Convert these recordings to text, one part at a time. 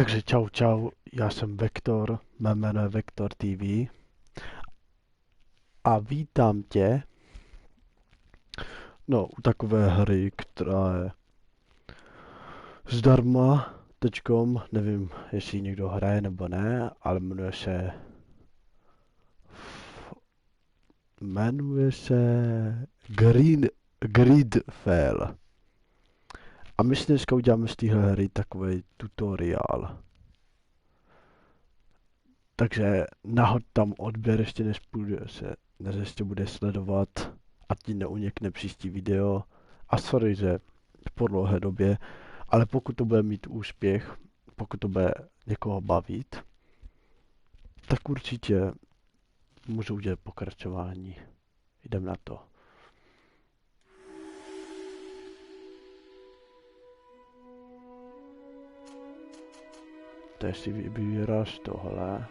Takže čau čau, já jsem Vektor, mé jméno je Vektor TV a vítám tě u takové hry, která je zdarma teďkom, nevím, jestli ji někdo hraje nebo ne, ale jmenuje se GreedFall. A my si dneska uděláme z téhle hry takový tutoriál. Takže nahod tam odběr ještě než ještě bude sledovat, a ti neunikne příští video. A sorry, že po dlouhé době, ale pokud to bude mít úspěch, pokud to bude někoho bavit, tak určitě můžu udělat pokračování. Jdem na to. Teď si vybíráš tohle.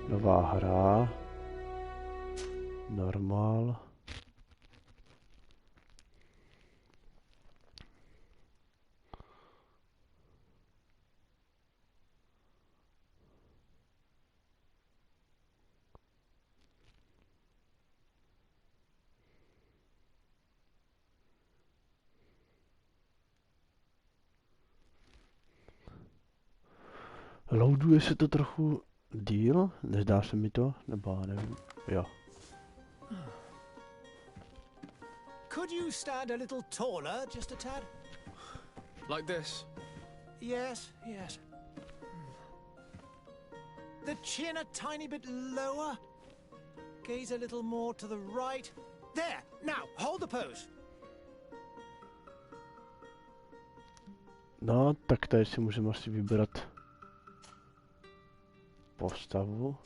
Nová hra. Normál. Loaduje se to trochu díl, nezdá se mi to, nebo nevím, jo. Could you stand a little taller, just a tad? Like this? Yes, yes. The chin a tiny bit lower. Gaze a little more to the right. There! Now, hold the pose. No, tak tady si můžeme asi vybrat postavu.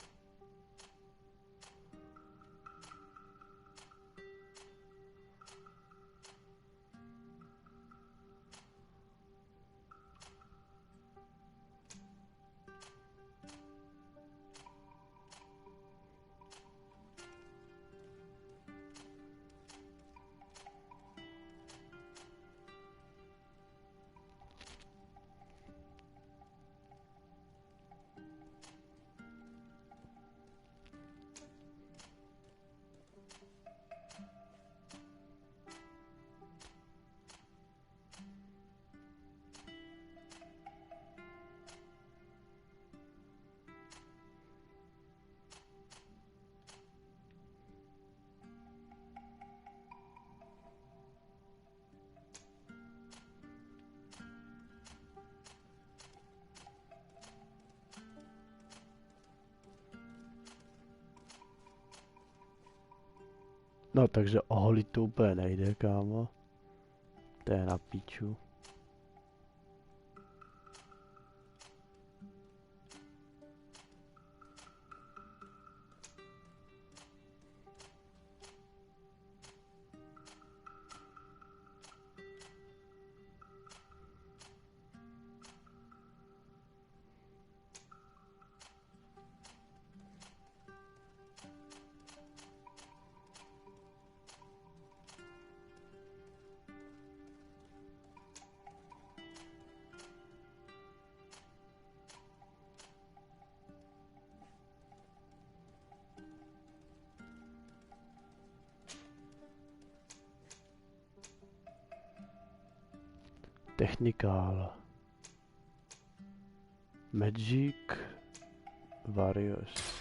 No, takže oholit to úplně nejde, kámo. To je na píču. Technikál. Magic Various.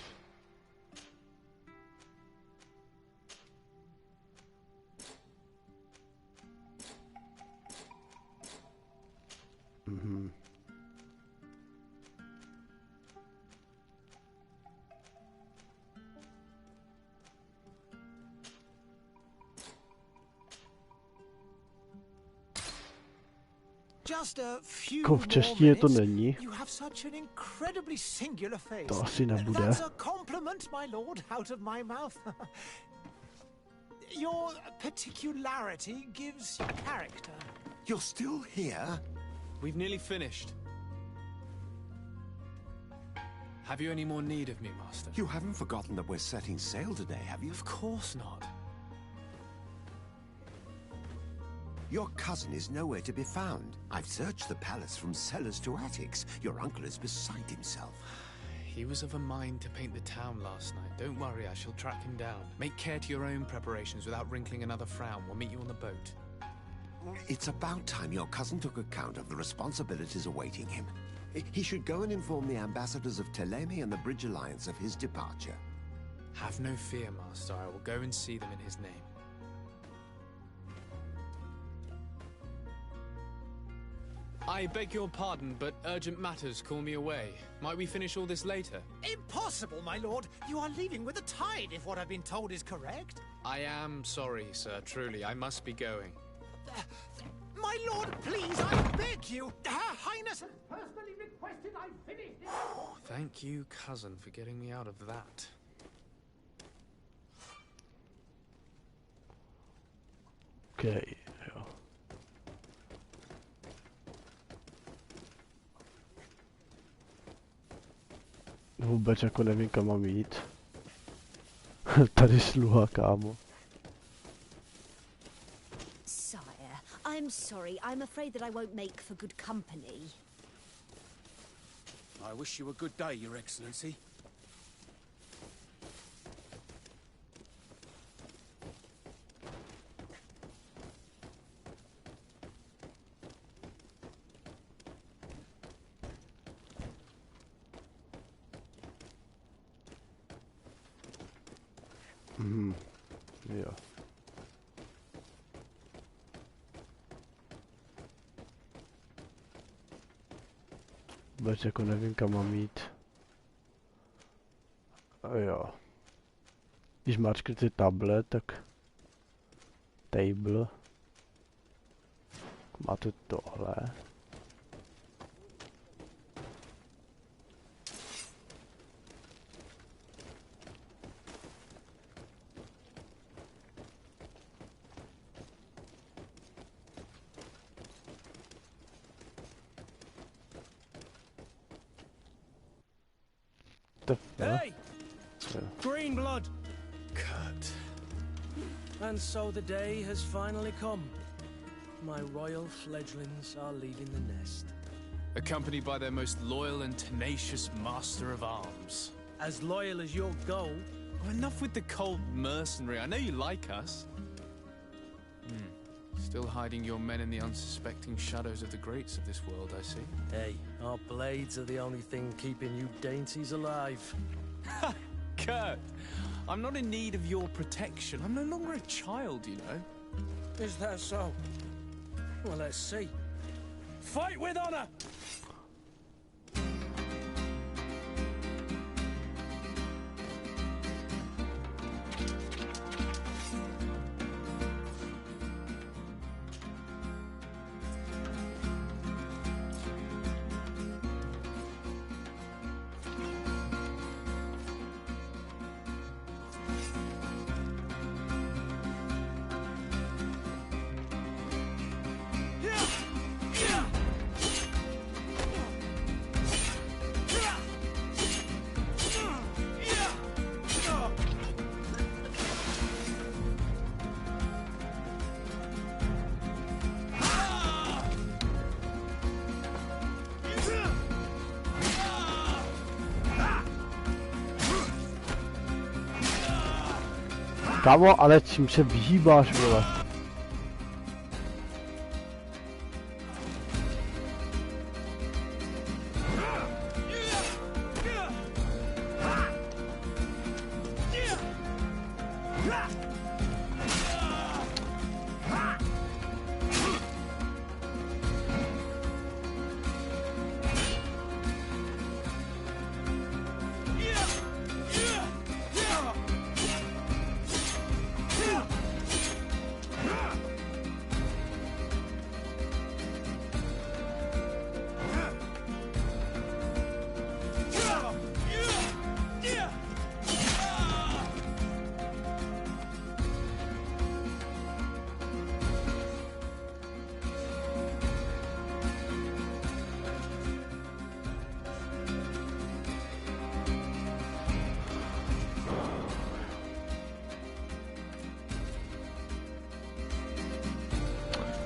Jako v češtině to není. To asi nebude. Your particularity gives character. You're still here? We've nearly finished. Have you any more need of me, Master? You haven't forgotten that we're setting sail today, have you? Of course not. Your cousin is nowhere to be found. I've searched the palace from cellars to attics. Your uncle is beside himself. He was of a mind to paint the town last night. Don't worry, I shall track him down. Make care to your own preparations without wrinkling another frown. We'll meet you on the boat. It's about time your cousin took account of the responsibilities awaiting him. He should go and inform the ambassadors of Telemi and the Bridge Alliance of his departure. Have no fear, Master. I will go and see them in his name. I beg your pardon, but urgent matters call me away. Might we finish all this later? Impossible, my lord! You are leaving with the tide, if what I've been told is correct. I am sorry, sir. Truly, I must be going. My lord, please, I beg you! Her Highness has personally requested I finish this. Thank you, cousin, for getting me out of that. Okay, jo. Vůbec jako nevím, kam mám jít. Tady sluha, kámo. Sire, I'm sorry. I'm afraid that I won't make for good company. I wish you a good day, Your Excellency. Jo. Vůbec jako nevím, kam mám jít. A jo. Když máčknete tablet, tak table. Máte tohle. Hey! Yeah. Green blood! Kurt. And so the day has finally come. My royal fledglings are leaving the nest. Accompanied by their most loyal and tenacious master of arms. As loyal as you'll go. Oh, enough with the cold mercenary. I know you like us. Still hiding your men in the unsuspecting shadows of the greats of this world, I see. Hey, our blades are the only thing keeping you dainties alive. Ha! Kurt! I'm not in need of your protection. I'm no longer a child, you know. Is that so? Well, let's see. Fight with honor! Kámo, ale čím se vyhýbáš, vole?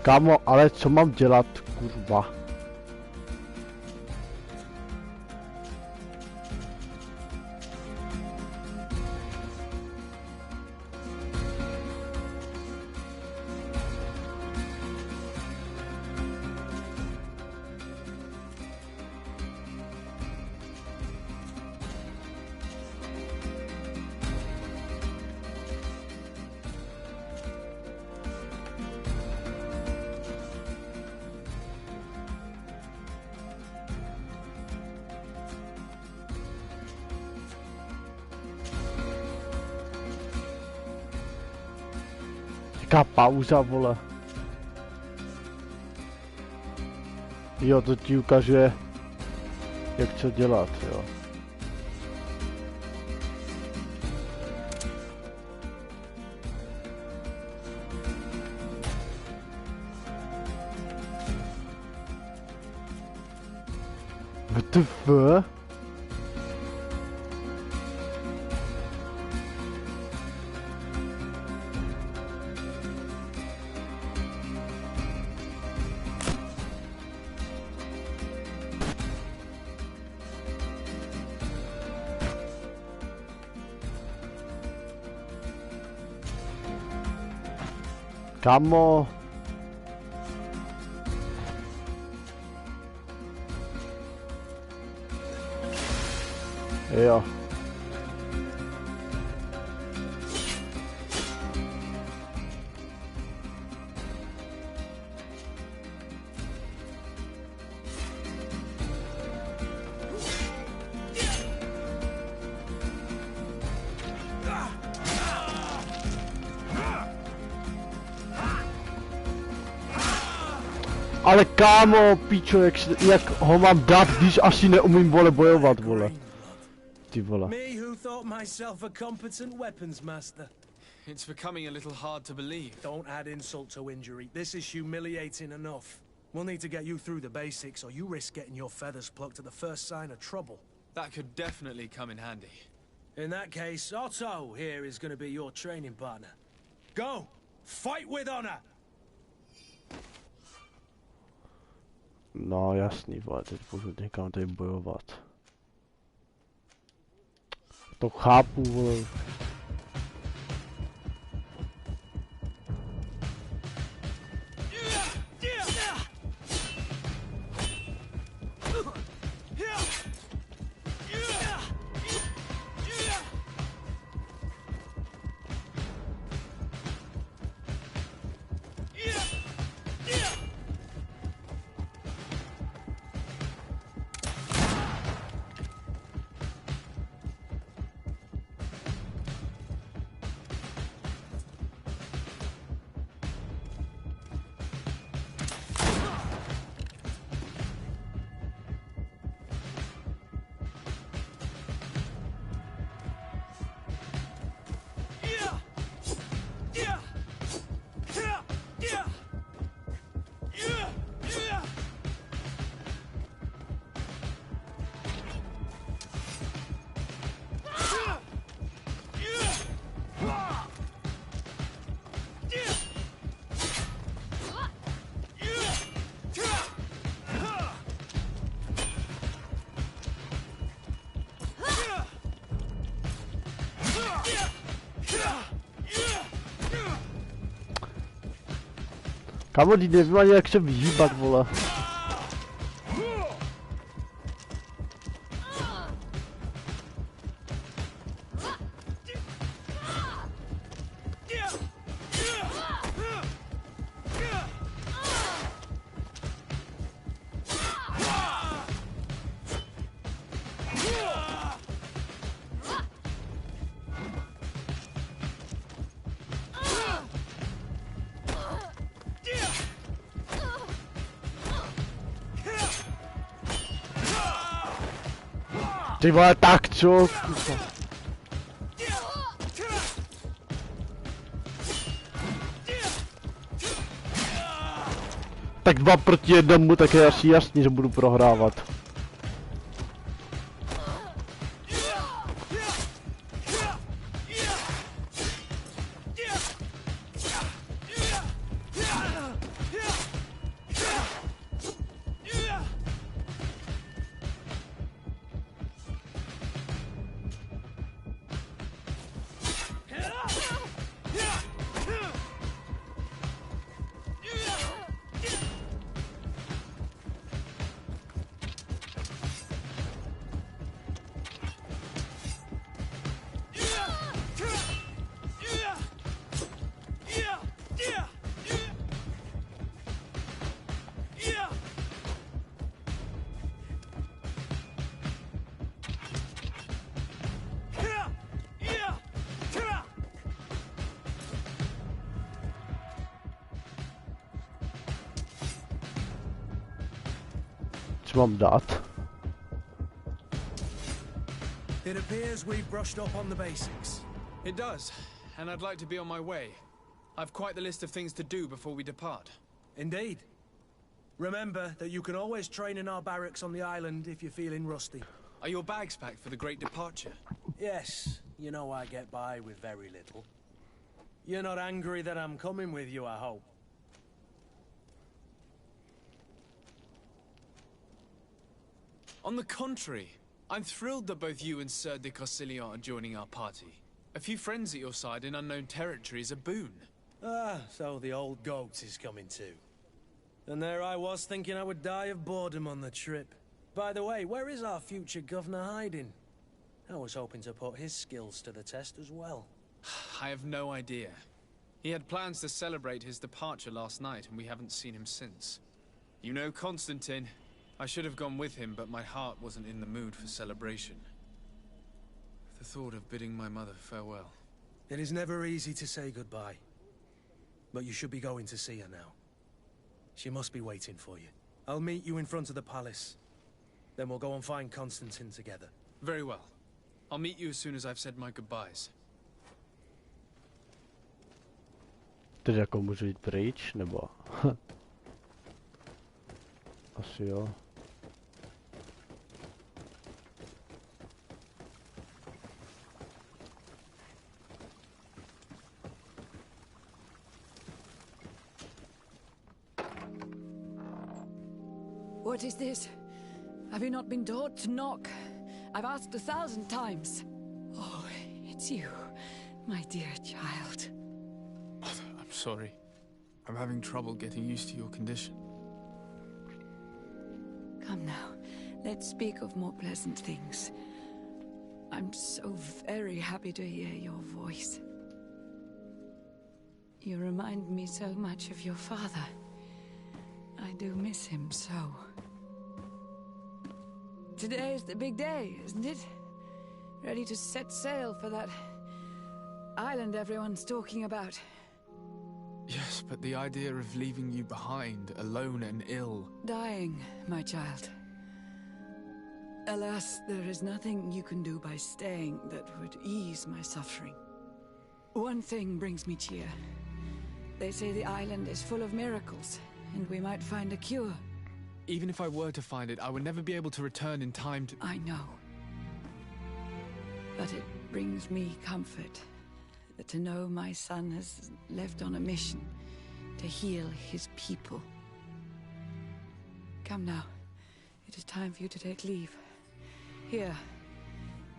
Kámo, ale co mám dělat, kurva? Jaká pauza, vole. Jo, to ti ukazuje, jak co dělat, jo. WTF? Kámo. Jo. Ale kámo, píčo, jak ho mám dát, když asi neumím, vole, bojovat, vole. Ty vole. Me who thought myself a competent weapons master. It's becoming a little hard to believe. Don't add insult to injury. This is humiliating enough. We'll need to get you through the basics, or you risk getting your feathers plucked at the first sign of trouble. That could definitely come in handy. In that case, Otto here is going to be your training partner. Go! Fight with honor! No jasný, vole, teď budu někam tady bojovat. To chápu, vole. Kámo, nevím ani jak se vyhýbat, vole. Ty vole, tak co? Tak 2 proti 1, tak je asi jasný, že budu prohrávat. si mám dát? It appears we've brushed up on the basics. It does, and I'd like to be on my way. I've quite the list of things to do before we depart. Indeed. Remember that you can always train in our barracks on the island if you're feeling rusty. Are your bags packed for the great departure? Yes, you know I get by with very little. You're not angry that I'm coming with you, I hope. On the contrary, I'm thrilled that both you and Sir de Cossillon are joining our party. A few friends at your side in unknown territory is a boon. Ah, so the old goat is coming too. And there I was thinking I would die of boredom on the trip. By the way, where is our future governor hiding? I was hoping to put his skills to the test as well. I have no idea. He had plans to celebrate his departure last night, and we haven't seen him since. You know Constantine. I should have gone with him, but my heart wasn't in the mood for celebration. The thought of bidding my mother farewell. It is never easy to say goodbye. But you should be going to see her now. She must be waiting for you. I'll meet you in front of the palace. Then we'll go and find Constantine together. Very well. I'll meet you as soon as I've said my goodbyes. Teď jako můžu jít pryč, nebo? Asi jo. What is this? Have you not been taught to knock? I've asked 1,000 times. Oh, it's you, my dear child. I'm sorry. I'm having trouble getting used to your condition. Come now, let's speak of more pleasant things. I'm so very happy to hear your voice. You remind me so much of your father. I do miss him so. Today is the big day, isn't it? Ready to set sail for that island everyone's talking about. Yes, but the idea of leaving you behind, alone and ill... Dying, my child. Alas, there is nothing you can do by staying that would ease my suffering. One thing brings me cheer. They say the island is full of miracles, and we might find a cure. Even if I were to find it, I would never be able to return in time to... I know. But it brings me comfort to know my son has left on a mission to heal his people. Come now. It is time for you to take leave. Here.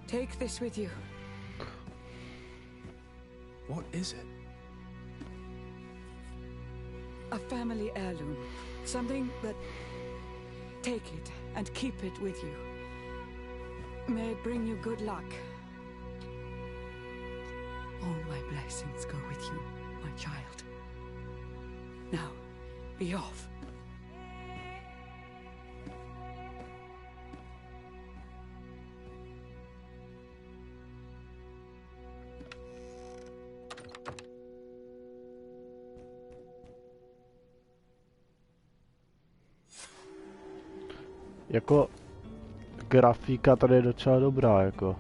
Take this with you. What is it? A family heirloom. Something that... Take it and keep it with you. May it bring you good luck. All my blessings go with you, my child. Now, be off. Jako grafika tady je docela dobrá, jako.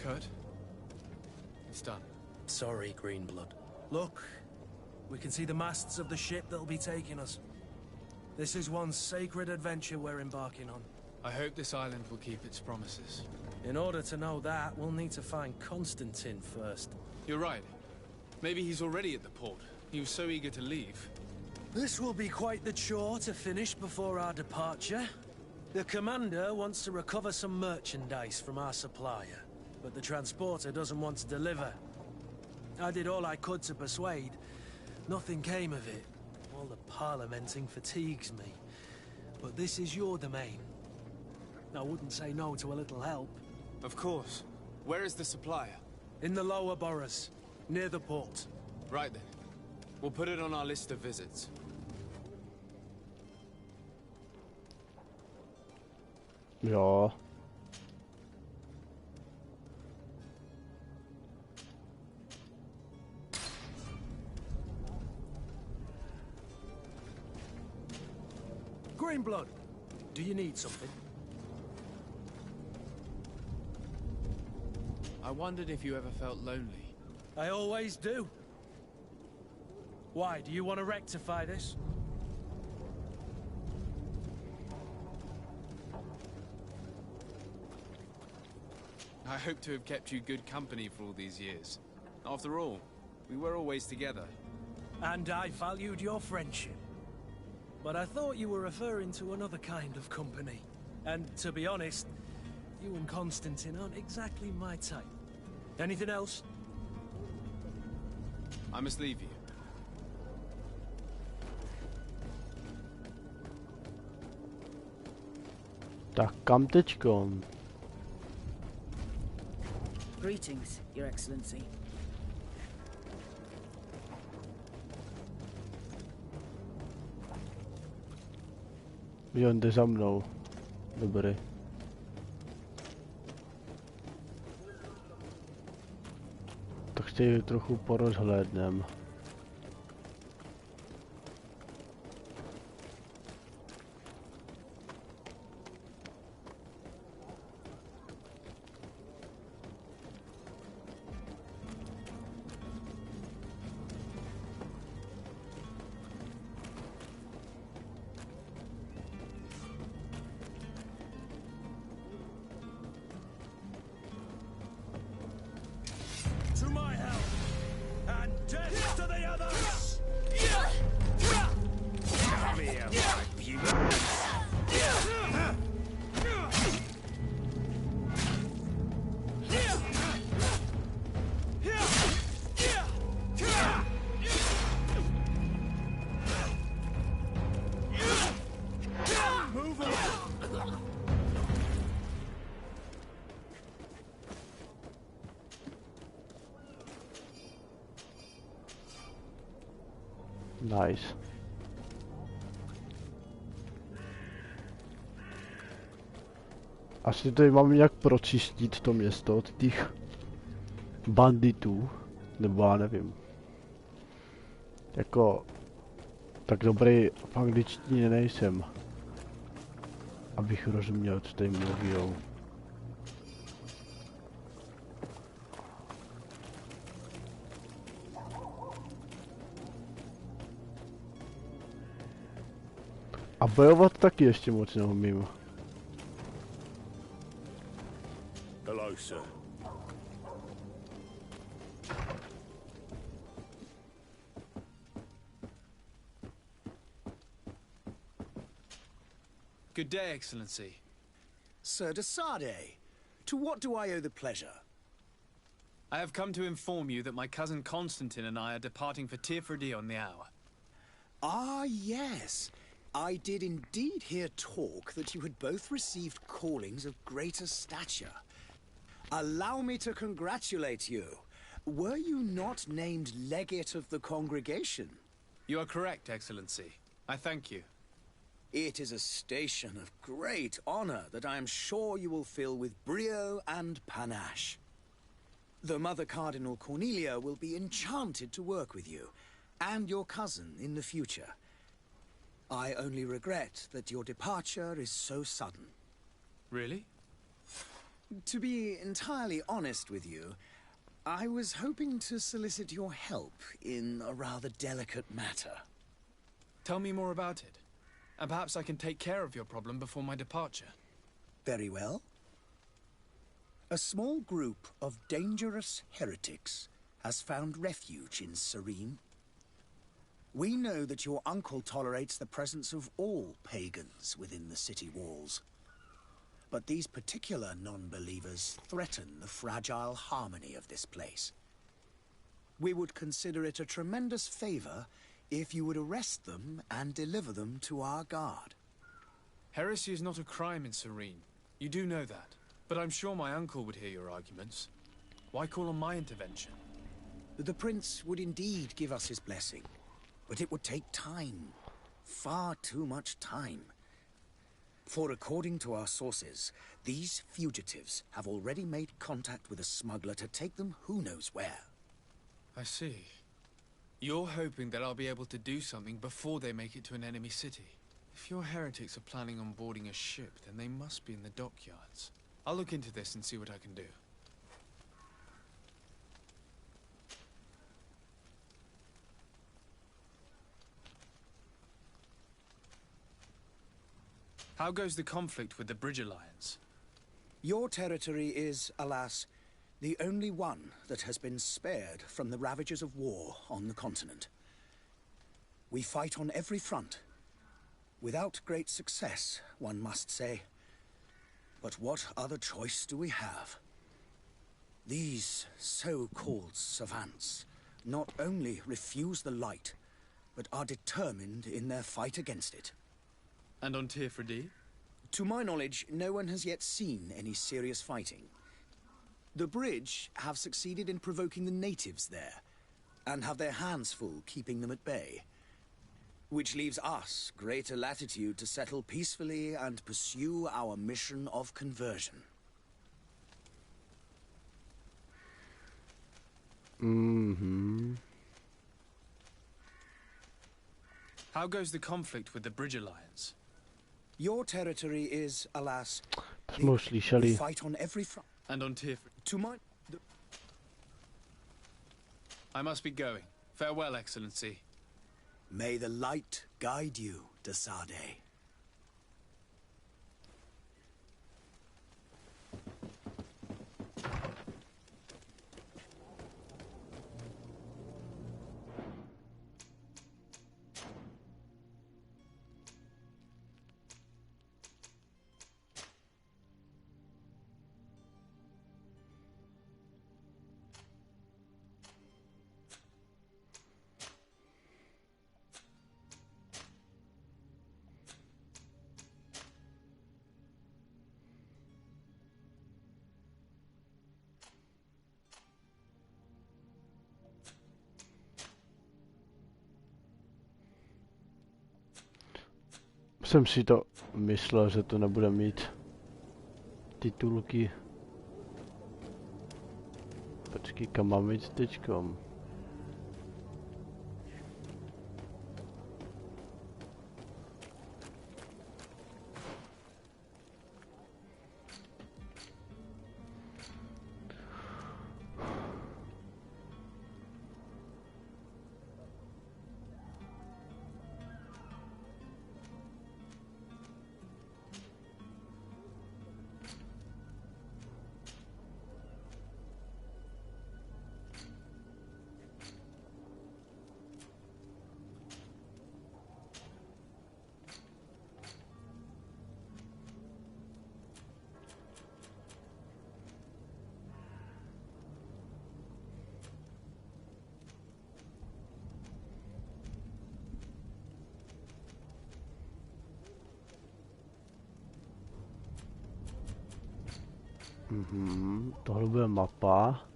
Kurt? It's done. Sorry, Greenblood. Look, we can see the masts of the ship that'll be taking us. This is one sacred adventure we're embarking on. I hope this island will keep its promises. In order to know that, we'll need to find Constantine first. You're right. Maybe he's already at the port. He was so eager to leave. This will be quite the chore to finish before our departure. The commander wants to recover some merchandise from our supplier. but the transporter doesn't want to deliver. I did all I could to persuade. Nothing came of it. All the parliamenting fatigues me. But this is your domain. I wouldn't say no to a little help. Of course. Where is the supplier? In the lower boroughs, near the port. Right then. We'll put it on our list of visits. Jo. Greenblood, do you need something? I wondered if you ever felt lonely. I always do. Why, do you want to rectify this? I hope to have kept you good company for all these years. After all, we were always together. And I valued your friendship. But I thought you were referring to another kind of company. And to be honest, you and Constantine aren't exactly my type. Anything else? I must leave you. Tak kam teďkon? Greetings, Your Excellency. Jo, jde za mnou. Dobrý. Tak si trochu porozhlédnem. To my help! And death to the others! Come here, my beauty. Move on! Nice. Asi tady mám nějak pročistit to město od těch banditů, nebo já nevím. Jako, tak dobrý v angličtině nejsem, abych rozuměl, co tady mluví. A bojovat taky ještě moc neumím. Hello, sir. Good day, Excellency. Sir de Sade, to what do I owe the pleasure? I have come to inform you that my cousin Constantine and I are departing for Tirfredi on the hour. Ah, yes. I did indeed hear talk that you had both received callings of greater stature. Allow me to congratulate you. Were you not named legate of the congregation? You are correct, Excellency. I thank you. It is a station of great honor that I am sure you will fill with brio and panache. The Mother Cardinal Cornelia will be enchanted to work with you, and your cousin in the future. I only regret that your departure is so sudden. Really? To be entirely honest with you, I was hoping to solicit your help in a rather delicate matter. Tell me more about it, and perhaps I can take care of your problem before my departure. Very well. A small group of dangerous heretics has found refuge in Serene. We know that your uncle tolerates the presence of all pagans within the city walls. but these particular non-believers threaten the fragile harmony of this place. We would consider it a tremendous favor if you would arrest them and deliver them to our guard. Heresy is not a crime in Serene. You do know that. But I'm sure my uncle would hear your arguments. Why call on my intervention? The prince would indeed give us his blessing, but it would take time. Far too much time. For according to our sources, these fugitives have already made contact with a smuggler to take them who knows where. I see. You're hoping that I'll be able to do something before they make it to an enemy city. If your heretics are planning on boarding a ship, then they must be in the dockyards. I'll look into this and see what I can do. How goes the conflict with the Bridge Alliance? Your territory is, alas, the only one that has been spared from the ravages of war on the continent. We fight on every front. Without great success, one must say. But what other choice do we have? These so-called savants not only refuse the light, but are determined in their fight against it. And on Tirfredi? To my knowledge, no one has yet seen any serious fighting. The Bridge have succeeded in provoking the natives there, and have their hands full keeping them at bay. Which leaves us greater latitude to settle peacefully and pursue our mission of conversion. Mm-hmm. How goes the conflict with the Bridge Alliance? Your territory is, alas, It's mostly Shelley. we fight on every front. And on Tirfredi? To my... I must be going. Farewell, Excellency. May the light guide you, de Sade. Jsem si to myslel, že to nebude mít titulky. Počkej, kam mám jít teďkom? Tohle bude mapa.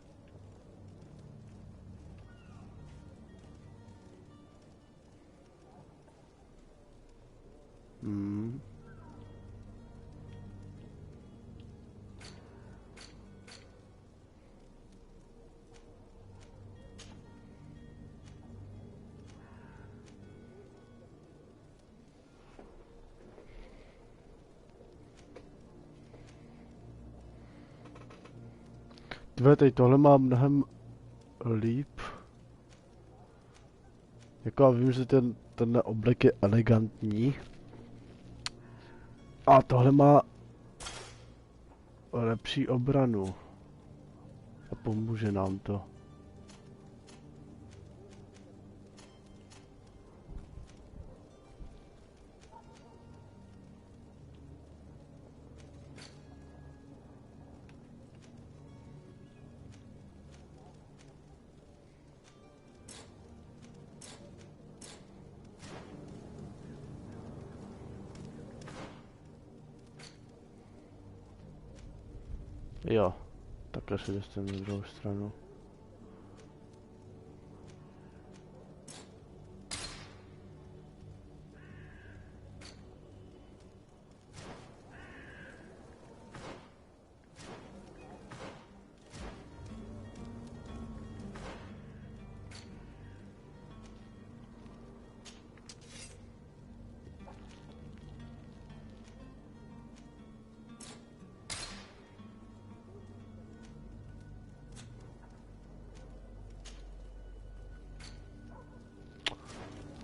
Teď tohle má mnohem líp. Jako já vím, že ten oblek je elegantní. A tohle má lepší obranu. A pomůže nám to. Jo, takhle se dostanu na druhou stranu.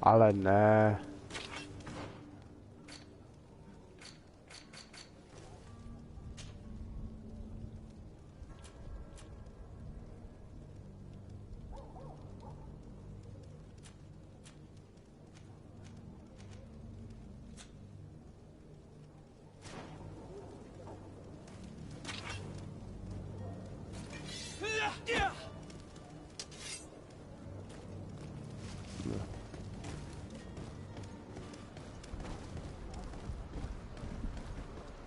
Ale ne.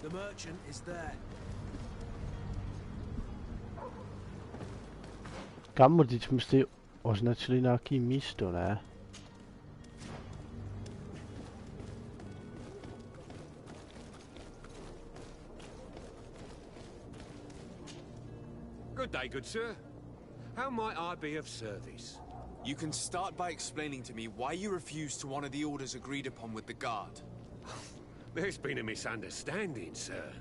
The merchant is there. Kámo, teď jsme si označili nějaký místo, ne? Good day, good sir. How might I be of service? You can start by explaining to me why you refused to honor the orders agreed upon with the guard. There's been a misunderstanding, sir.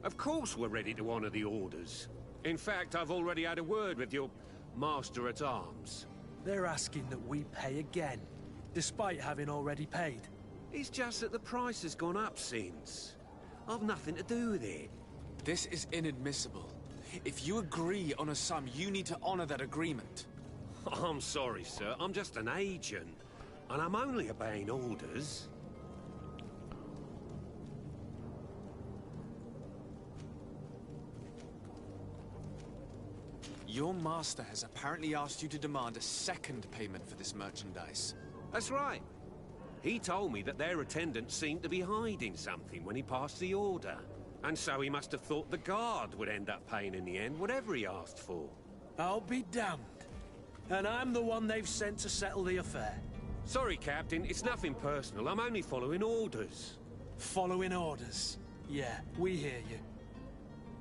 Of course we're ready to honor the orders. In fact, I've already had a word with your master-at-arms. They're asking that we pay again, despite having already paid. It's just that the price has gone up since. I've nothing to do with it. This is inadmissible. If you agree on a sum, you need to honor that agreement. I'm sorry, sir. I'm just an agent. And I'm only obeying orders. Your master has apparently asked you to demand a second payment for this merchandise. That's right. He told me that their attendant seemed to be hiding something when he passed the order. And so he must have thought the guard would end up paying in the end, whatever he asked for. I'll be damned. And I'm the one they've sent to settle the affair. Sorry, Captain, it's nothing personal. I'm only following orders. Following orders? Yeah, we hear you.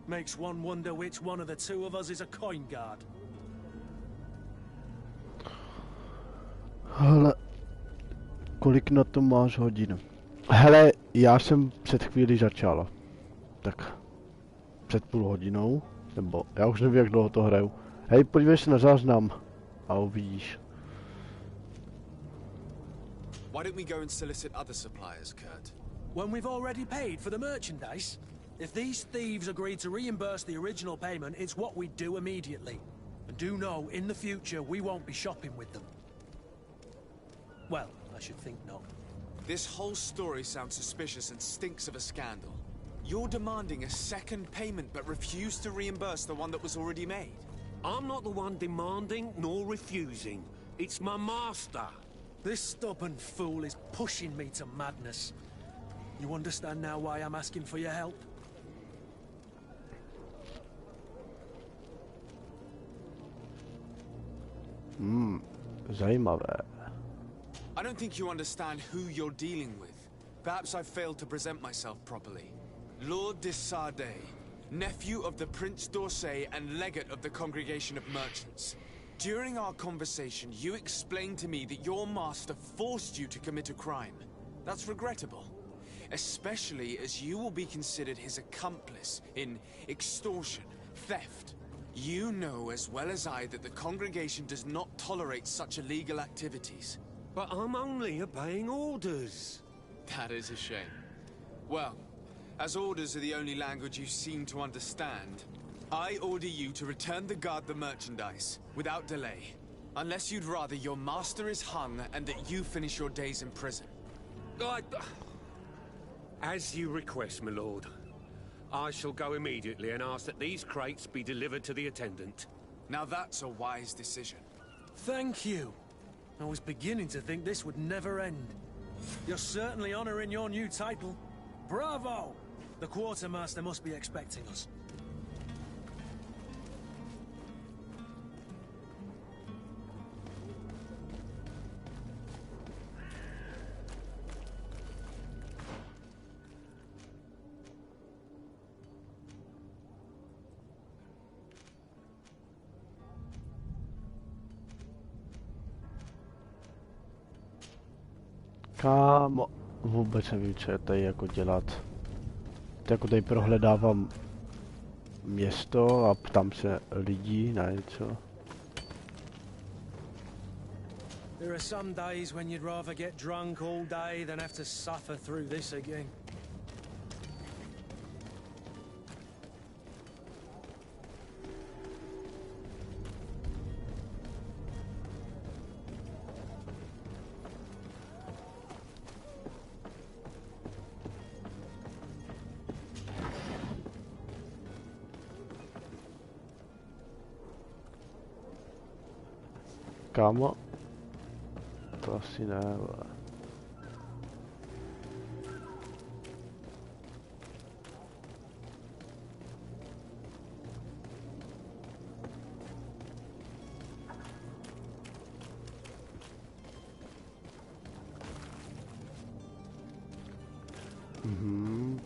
Makes one wonder which one of the two of us is a coin guard. Hele, kolik na to máš hodin? Hele, já jsem před chvílí začal. Tak, před půl hodinou, nebo já už nevím, jak dlouho to hraju. Hej, podívej se na záznam a uvidíš. Why don't we go and solicit other suppliers, Kurt? When we've already paid for the merchandise? If these thieves agree to reimburse the original payment, it's what we do immediately. And do know, in the future, we won't be shopping with them. Well, I should think not. This whole story sounds suspicious and stinks of a scandal. You're demanding a second payment but refuse to reimburse the one that was already made. I'm not the one demanding nor refusing. It's my master. This stubborn fool is pushing me to madness. You understand now why I'm asking for your help? Zajímavé. I don't think you understand who you're dealing with. Perhaps I've failed to present myself properly. Lord de Sardet, nephew of the Prince d'Orsay and legate of the Congregation of Merchants. During our conversation, you explained to me that your master forced you to commit a crime. That's regrettable, especially as you will be considered his accomplice in extortion, theft. You know as well as I that the Congregation does not tolerate such illegal activities. But I'm only obeying orders. That is a shame. Well, as orders are the only language you seem to understand, I order you to return the guard the merchandise, without delay. Unless you'd rather your master is hung and that you finish your days in prison. As you request, my lord. I shall go immediately and ask that these crates be delivered to the attendant. Now that's a wise decision. Thank you. I was beginning to think this would never end. You're certainly honoring your new title. Bravo! The quartermaster must be expecting us. Kámo, vůbec nevím, co je tady jako dělat. To jako tady prohledávám město a ptám se lidí na něco. There are some days when you'd rather get drunk all day than have to suffer through this again. Kámo, to asi ne, ale... Mhm.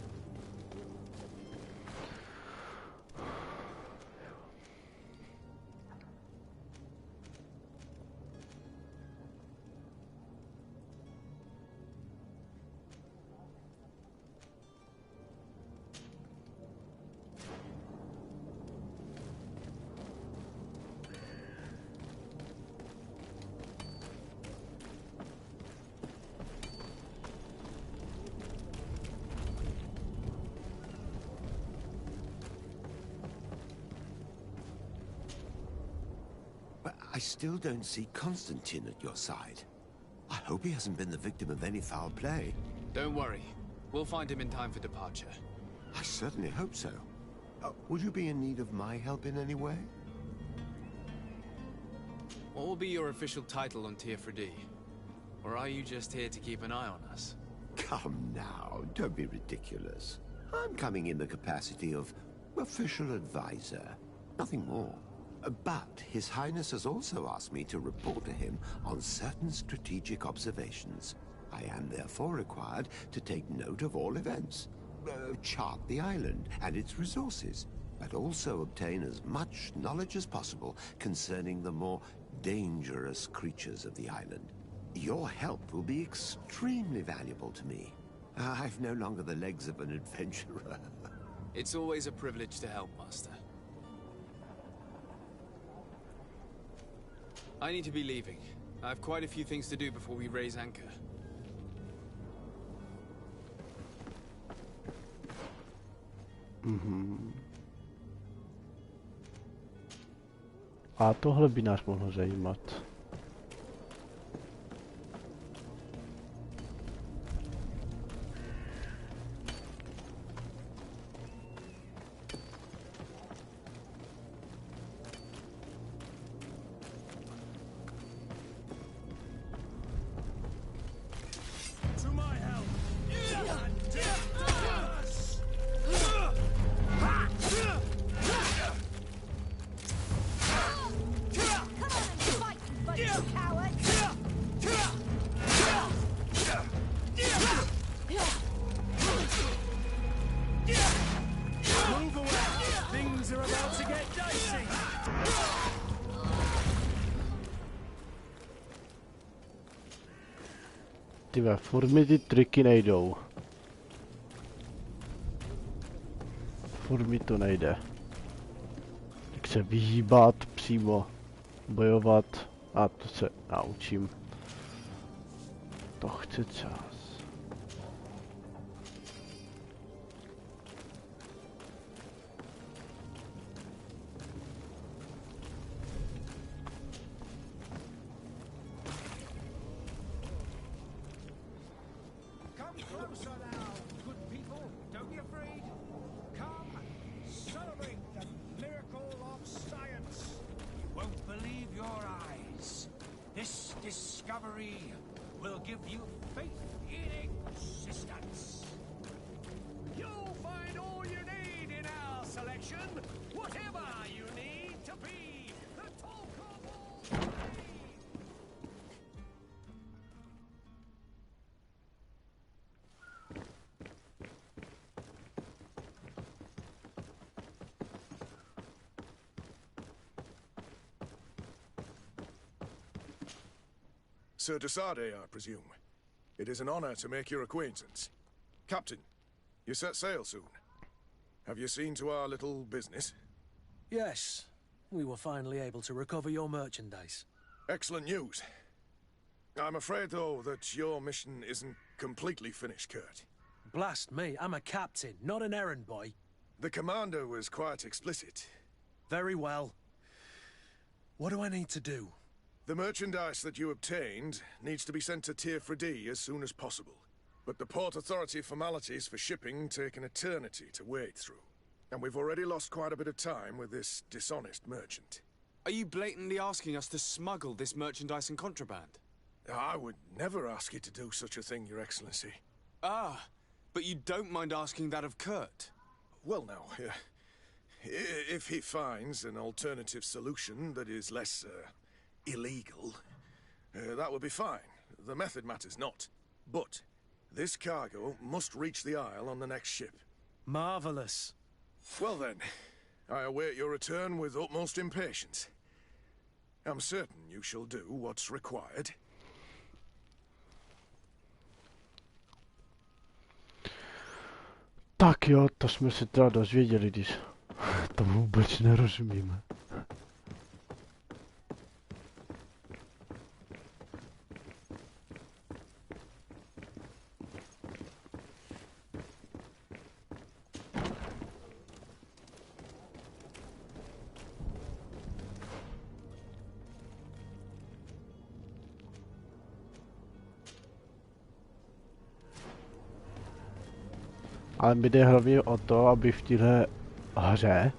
But I still don't see Constantine at your side. I hope he hasn't been the victim of any foul play. Don't worry. We'll find him in time for departure. I certainly hope so. Would you be in need of my help in any way? What will be your official title on Tier 4D? Or are you just here to keep an eye on us? Come now, don't be ridiculous. I'm coming in the capacity of official advisor, nothing more. But His Highness has also asked me to report to him on certain strategic observations. I am therefore required to take note of all events, chart the island and its resources, but also obtain as much knowledge as possible concerning the more dangerous creatures of the island. Your help will be extremely valuable to me. I've no longer the legs of an adventurer. It's always a privilege to help, Master. I need to be leaving. I have quite a few things to do before we raise anchor. A tohle by nás mohlo zajímat. Tyve, furt mi ty triky nejdou. Furt mi to nejde. Tak se vyhýbat, přímo bojovat a to se naučím. To chce čas. Sir Desade, I presume. It is an honor to make your acquaintance. Captain, you set sail soon. Have you seen to our little business? Yes. We were finally able to recover your merchandise. Excellent news. I'm afraid, though, that your mission isn't completely finished, Kurt. Blast me, I'm a captain, not an errand boy. The commander was quite explicit. Very well. What do I need to do? The merchandise that you obtained needs to be sent to Tier 4D as soon as possible. But the Port Authority formalities for shipping take an eternity to wade through. And we've already lost quite a bit of time with this dishonest merchant. Are you blatantly asking us to smuggle this merchandise and contraband? I would never ask you to do such a thing, Your Excellency. Ah, but you don't mind asking that of Kurt? Well, now, if he finds an alternative solution that is less, illegal, that would be fine. The method matters not. But this cargo must reach the Isle on the next ship. Marvelous. Well then, I await your return with utmost impatience. I'm certain you shall do what's required. Tak jo, to jsme se teda dozvěděli, když to vůbec nerozumíme. Ale mi jde hlavně o to, aby v téhle hře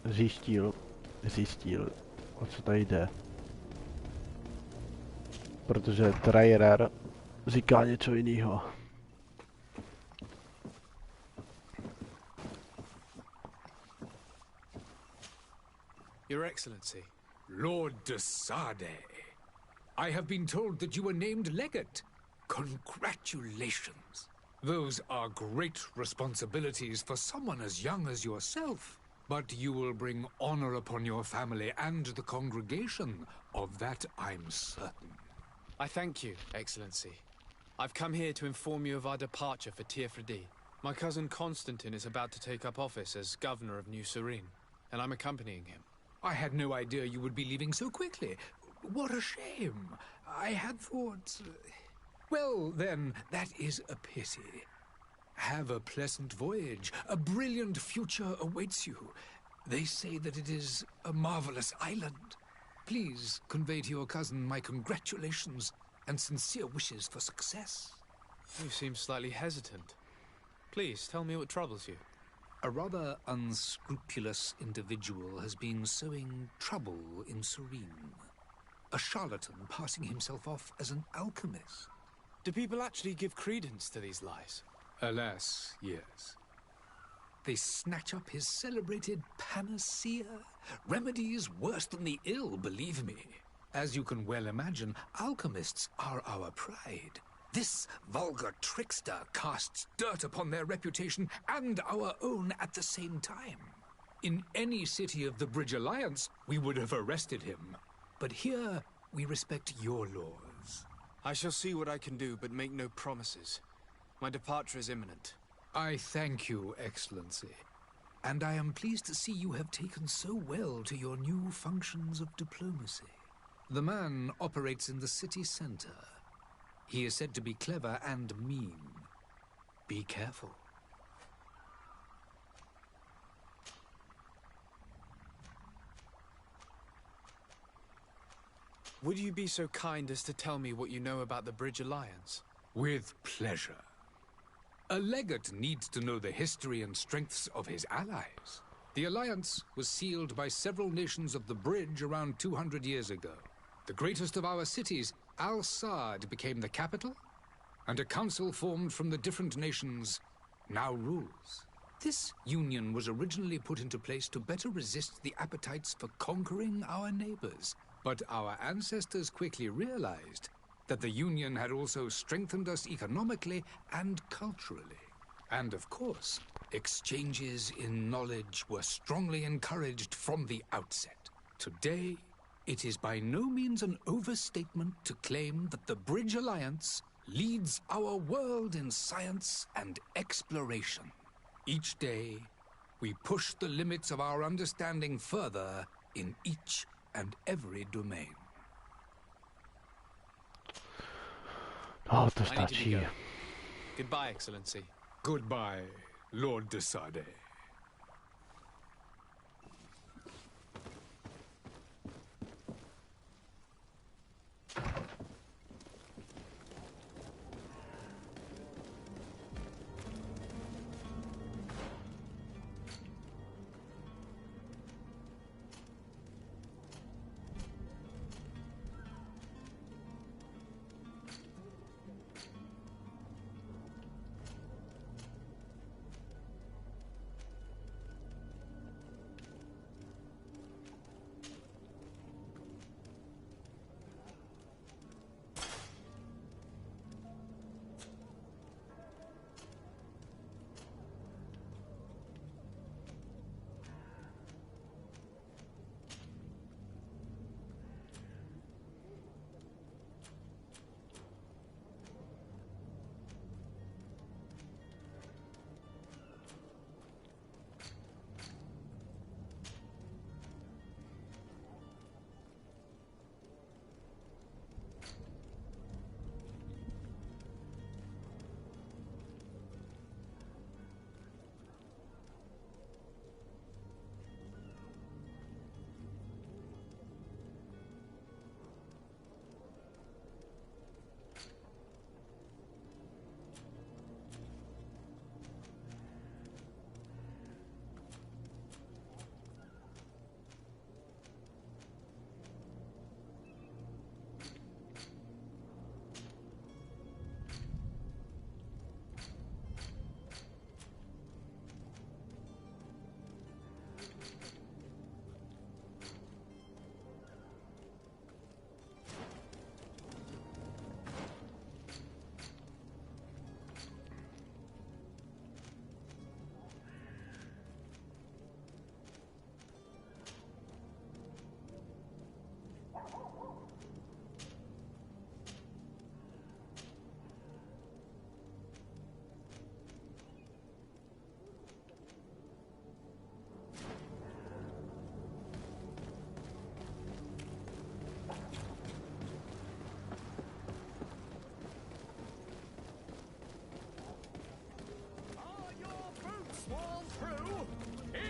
zjistil, o co tady jde. Protože trailer říká něco jiného. Your Excellency. Lord de Sade, I have been told that you were named Legate. Congratulations. Those are great responsibilities for someone as young as yourself. But you will bring honor upon your family and the congregation. Of that I'm certain. I thank you, Excellency. I've come here to inform you of our departure for Tier 4D. My cousin Constantine is about to take up office as Governor of New Serene, and I'm accompanying him. I had no idea you would be leaving so quickly. What a shame. I had thought... Well, then, that is a pity. Have a pleasant voyage. A brilliant future awaits you. They say that it is a marvelous island. Please convey to your cousin my congratulations and sincere wishes for success. You seem slightly hesitant. Please, tell me what troubles you. A rather unscrupulous individual has been sowing trouble in Serene. A charlatan passing himself off as an alchemist. Do people actually give credence to these lies? Alas, yes. They snatch up his celebrated panacea. Remedies worse than the ill, believe me. As you can well imagine, alchemists are our pride. This vulgar trickster casts dirt upon their reputation and our own at the same time. In any city of the Bridge Alliance, we would have arrested him. But here, we respect your laws. I shall see what I can do, but make no promises. My departure is imminent. I thank you, Excellency. And I am pleased to see you have taken so well to your new functions of diplomacy. The man operates in the city center. He is said to be clever and mean. Be careful. Would you be so kind as to tell me what you know about the Bridge Alliance? With pleasure. A legate needs to know the history and strengths of his allies. The alliance was sealed by several nations of the Bridge around 200 years ago. The greatest of our cities, Al-Saad, became the capital, and a council formed from the different nations now rules. This union was originally put into place to better resist the appetites for conquering our neighbors. But our ancestors quickly realized that the Union had also strengthened us economically and culturally. And of course, exchanges in knowledge were strongly encouraged from the outset. Today, it is by no means an overstatement to claim that the Bridge Alliance leads our world in science and exploration. Each day, we push the limits of our understanding further in each and every domain. No, to I need to be stačí. going. Goodbye, Excellency. Goodbye, Lord de Sade.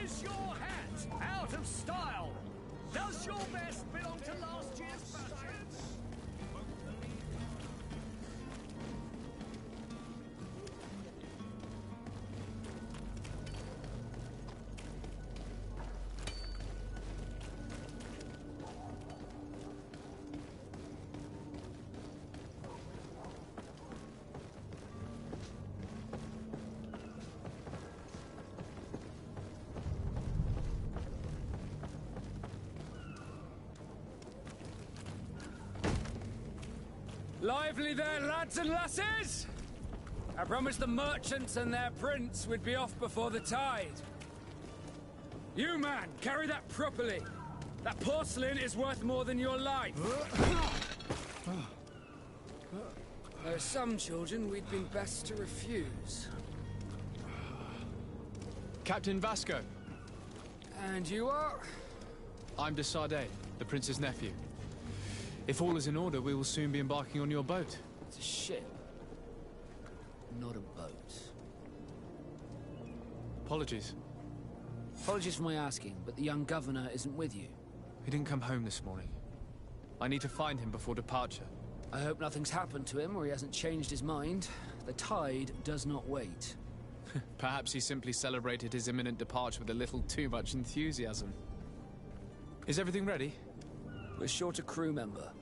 Is your hat out of style? Does your vest belong to last year's fashion? Lively there, lads and lasses! I promised the merchants and their prince we'd be off before the tide. You, man, carry that properly. That porcelain is worth more than your life. There are some children we'd been best to refuse. Captain Vasco. And you are? I'm de Sade, the prince's nephew. If all is in order, we will soon be embarking on your boat. It's a ship, not a boat. Apologies. Apologies for my asking, but the young governor isn't with you. He didn't come home this morning. I need to find him before departure. I hope nothing's happened to him or he hasn't changed his mind. The tide does not wait. Perhaps he simply celebrated his imminent departure with a little too much enthusiasm. Is everything ready? We're short a crew member.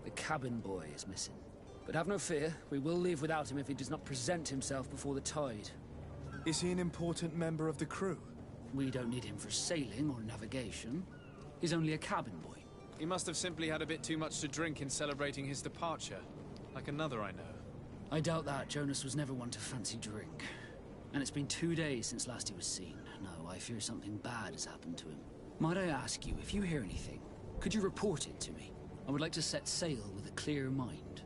The cabin boy is missing. But have no fear, we will leave without him if he does not present himself before the tide. Is he an important member of the crew? We don't need him for sailing or navigation. He's only a cabin boy. He must have simply had a bit too much to drink in celebrating his departure. Like another I know. I doubt that. Jonas was never one to fancy drink. And it's been 2 days since last he was seen. No, I fear something bad has happened to him. Might I ask you, if you hear anything, could you report it to me? I would like to set sail with a clear mind.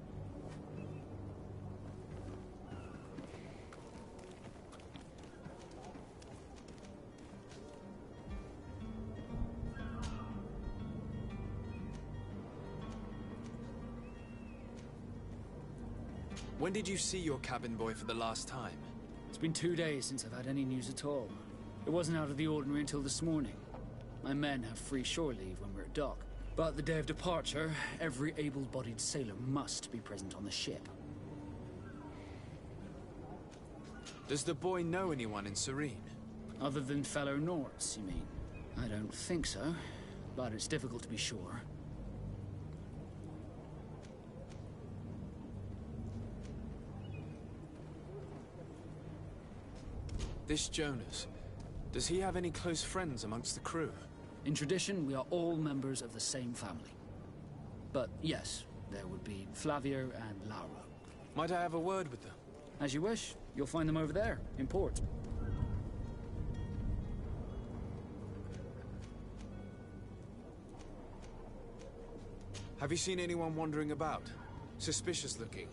When did you see your cabin boy for the last time? It's been 2 days since I've had any news at all. It wasn't out of the ordinary until this morning. My men have free shore leave when we're at dock. But the day of departure, every able-bodied sailor must be present on the ship. Does the boy know anyone in Serene? Other than fellow Nords, you mean? I don't think so, but it's difficult to be sure. This Jonas, does he have any close friends amongst the crew? In tradition, we are all members of the same family. But yes, there would be Flavio and Laura. Might I have a word with them? As you wish. You'll find them over there, in port. Have you seen anyone wandering about? Suspicious looking?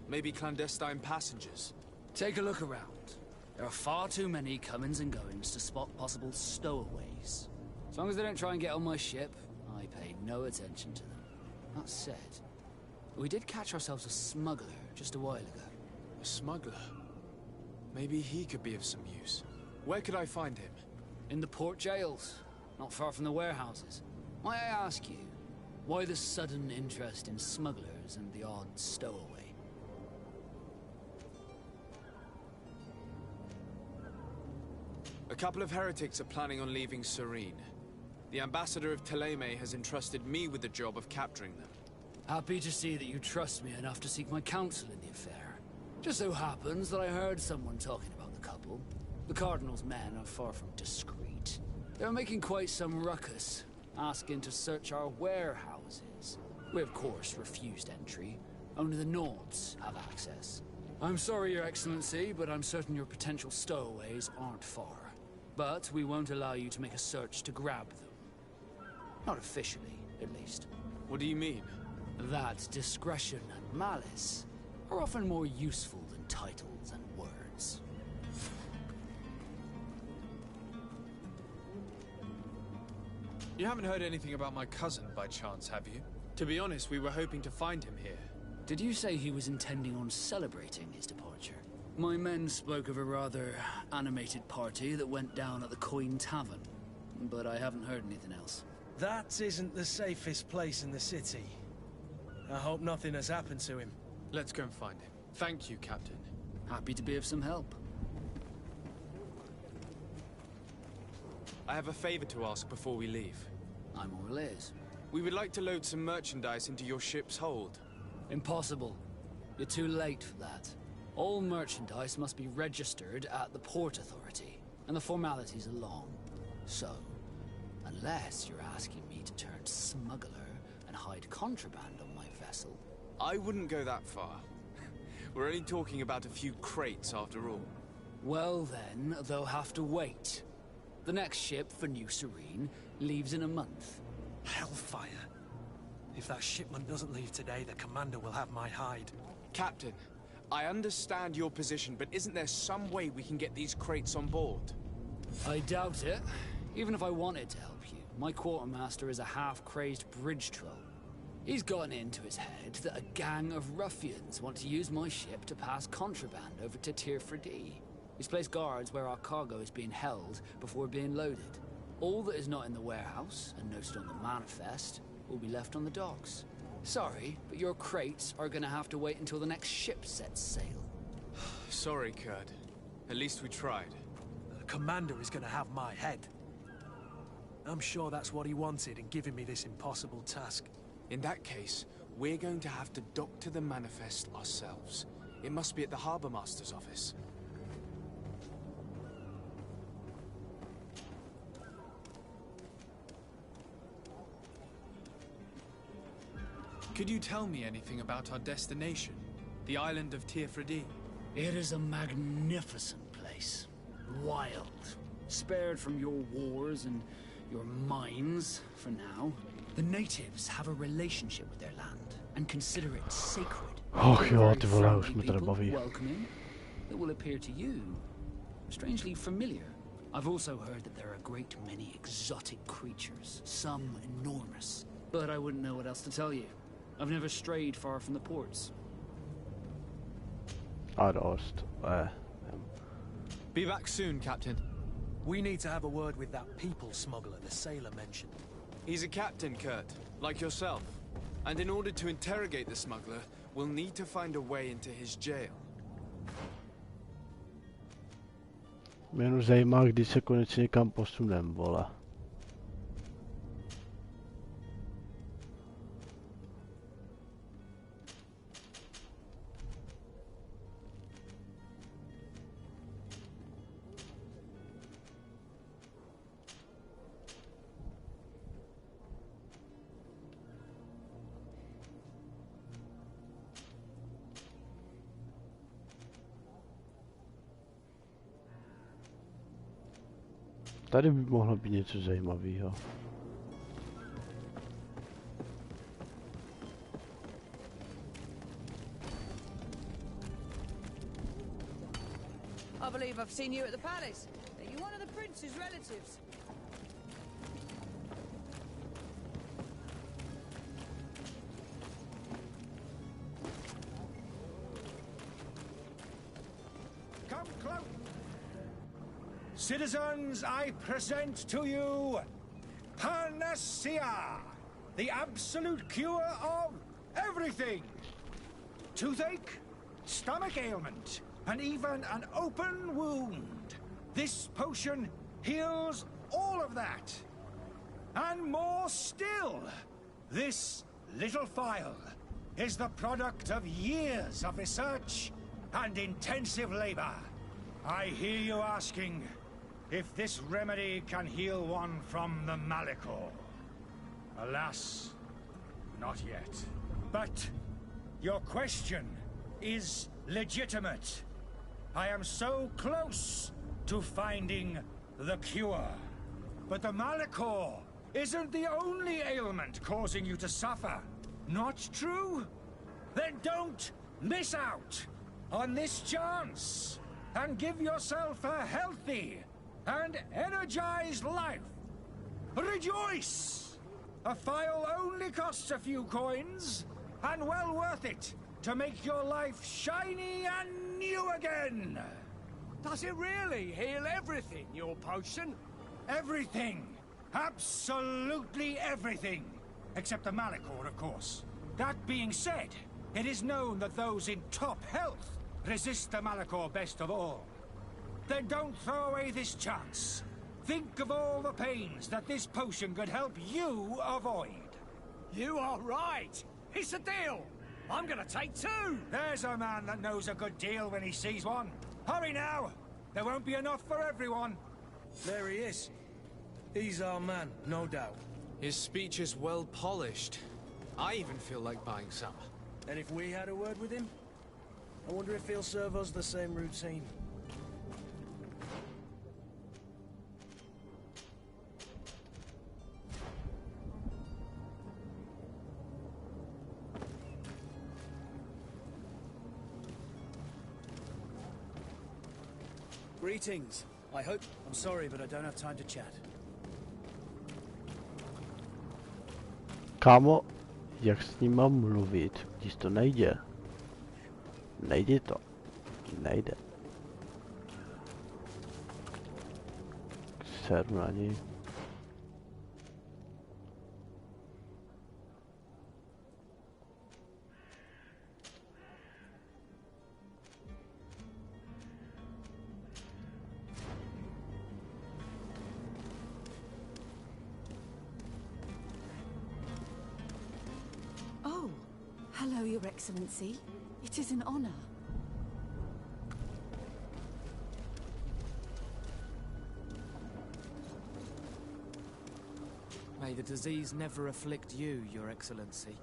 Maybe clandestine passengers? Take a look around. There are far too many comings and goings to spot possible stowaways. As long as they don't try and get on my ship, I pay no attention to them. That said, we did catch ourselves a smuggler just a while ago. A smuggler? Maybe he could be of some use. Where could I find him? In the port jails, not far from the warehouses. Might I ask you, why the sudden interest in smugglers and the odd stowaway? A couple of heretics are planning on leaving Serene. The ambassador of Teleme has entrusted me with the job of capturing them. Happy to see that you trust me enough to seek my counsel in the affair. Just so happens that I heard someone talking about the couple. The Cardinal's men are far from discreet. They're making quite some ruckus, asking to search our warehouses. We of course refused entry. Only the Nords have access. I'm sorry, Your Excellency, but I'm certain your potential stowaways aren't far. But we won't allow you to make a search to grab them. Not officially, at least. What do you mean? That discretion and malice are often more useful than titles and words. You haven't heard anything about my cousin by chance, have you? To be honest, we were hoping to find him here. Did you say he was intending on celebrating his departure? My men spoke of a rather animated party that went down at the Coin Tavern, but I haven't heard anything else. That isn't the safest place in the city. I hope nothing has happened to him. Let's go and find him. Thank you, Captain. Happy to be of some help. I have a favor to ask before we leave. I'm all ears. We would like to load some merchandise into your ship's hold. Impossible. You're too late for that. All merchandise must be registered at the Port Authority, and the formalities are long. So, unless you're asking me to turn smuggler and hide contraband on my vessel... I wouldn't go that far. We're only talking about a few crates after all. Well then, they'll have to wait. The next ship for New Serene leaves in a month. Hellfire. If that shipment doesn't leave today, the commander will have my hide. Captain, I understand your position, but isn't there some way we can get these crates on board? I doubt it. Even if I wanted to help you, my quartermaster is a half-crazed bridge troll. He's gotten into his head that a gang of ruffians want to use my ship to pass contraband over to Tirfredi. He's placed guards where our cargo is being held before being loaded. All that is not in the warehouse, and noted on the manifest, will be left on the docks. Sorry, but your crates are gonna have to wait until the next ship sets sail. Sorry, Kurd. At least we tried. The commander is gonna have my head. I'm sure that's what he wanted in giving me this impossible task. In that case, we're going to have to dock to the manifest ourselves. It must be at the Harbour Master's office. Could you tell me anything about our destination? The island of Tirfredi? It is a magnificent place. Wild. Spared from your wars and your mines, for now. The natives have a relationship with their land and consider it sacred. Och ja, ty vole, už mě to nebaví. Welcoming that will appear to you strangely familiar. I've also heard that there are a great many exotic creatures, some enormous. But I wouldn't know what else to tell you. I've never strayed far from the ports. A dost. Be back soon, Captain. We need to have a word with that people smuggler the sailor mentioned. He's a captain, Kurt, like yourself. And in order to interrogate the smuggler, we'll need to find a way into his jail. Mě jenom zajímá, kdy se konečně někam posunem, vole. Tady by mohlo být něco zajímavého. I believe I've seen you at the palace. Are you one of the prince's relatives? Come close. Citizens, I present to you Panacea, the absolute cure of everything. Toothache, stomach ailment, and even an open wound. This potion heals all of that. And more still, this little phial is the product of years of research and intensive labor. I hear you asking if this remedy can heal one from the Malachor. Alas, not yet. But your question is legitimate. I am so close to finding the cure. But the Malachor isn't the only ailment causing you to suffer. Not true? Then don't miss out on this chance and give yourself a healthy and energized life. Rejoice! A phial only costs a few coins, and well worth it to make your life shiny and new again. Does it really heal everything, your potion? Everything. Absolutely everything. Except the Malachor, of course. That being said, it is known that those in top health resist the Malachor best of all. Then don't throw away this chance. Think of all the pains that this potion could help you avoid. You are right. It's a deal. I'm gonna take two. There's a man that knows a good deal when he sees one. Hurry now. There won't be enough for everyone. There he is. He's our man, no doubt. His speech is well polished. I even feel like buying some. And if we had a word with him? I wonder if he'll serve us the same routine. Greetings. I'm sorry, but I don't have time to chat. Kámo, jak s ním mám mluvit, když to nejde? Nejde to. Nejde. Seru na něj. Oh, hello, Your Excellency. It is an honor. May the disease never afflict you, Your Excellency.